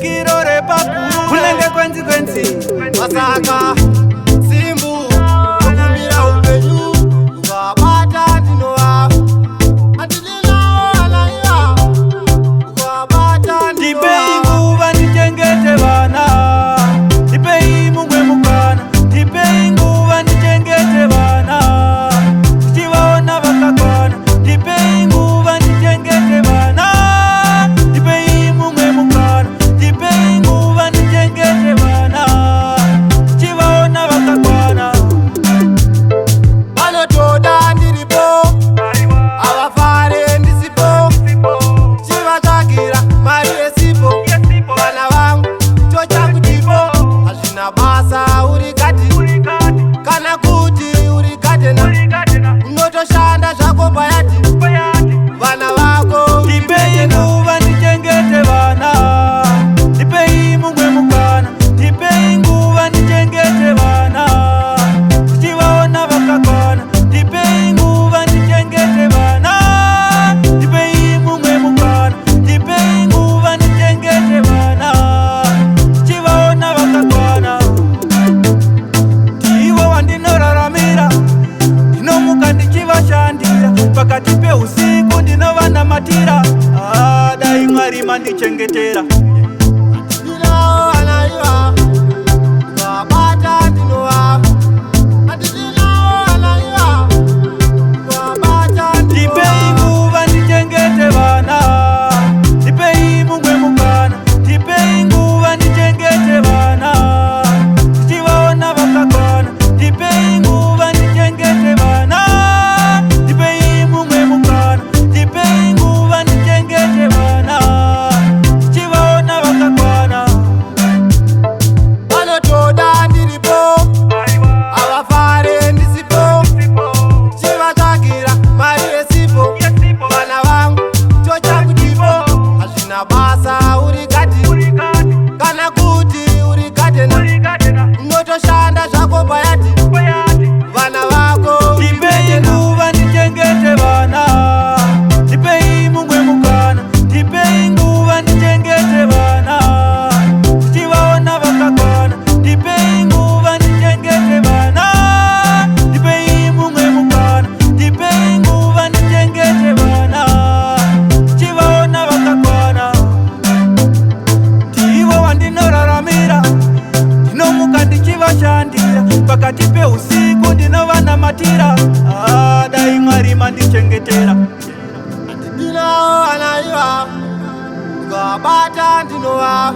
Isikiro repakuru kunenge kwenzi Masaka simbu kumira upenyu ukabata ndinowa andilila alaiwa ukabata ndinowa Tipei nguva ndichengete vana Tipei mumwe mukana Tipei nguva ndichengete vana Tichivaona vakakwana Tipei nguva ndichengete vana Tipei mumwe mukana Tipei nguva ndichengete vana Tichivaona vakakwana vanotoda ndiripo avafare ndisipo chivatsvagira mari yesipo vana vangu cho changu chipo hazvina basa uri kati kana kuti uri gadhena unotoshanda zvako payati vana vako Tipei nguva ndichengete vana Tipei mumwe mukana Tipei nguva ndichengete vana Tichivaona vakakwana Tipei nguva ndichengete vana Tipei mumwe mukana Tipei nguva ndichengete vana Tichivaona vakakwana Ndivo wandinoraramira Ndinomuka ndichivashandira Pakati peusiku ndinovanamatira Dai Mwari mandichengetera ndinawo alaiwa ukabata ndinowa andilinawo alaiwa ukabata Tipei ndinowa nguva ndichengete vana Tipei mumwe mukana Tipei nguva ndichengete vana Tichivaona vakakwana Tipei nguva ndichengete vana Tipei mumwe mukana Tipei nguva ndichengete vana Tichivaona vakakwana vanotoda ndiripo avafare ndisipo chivatsvagira mari yesipo vana vangu cho changu chipo hazvina basa uri kati kana kuti uri gadhena unotoshanda zvako payati vana vako Tipei nguva ndichengete vana Tipei mumwe mukana Tipei nguva ndichengete vana Tichivaona vakakwana Tipei nguva ndichengete vana Tipei mumwe mukana Tipei nguva ndichengete vana Tichivaona vakakwana Ndivo wandinoraramira Ndinomuka ndichivashandira Pakati peusiku ndinovanamatira Dai Mwari mandichengetera ndinawo alaiwa ukabata ndinowa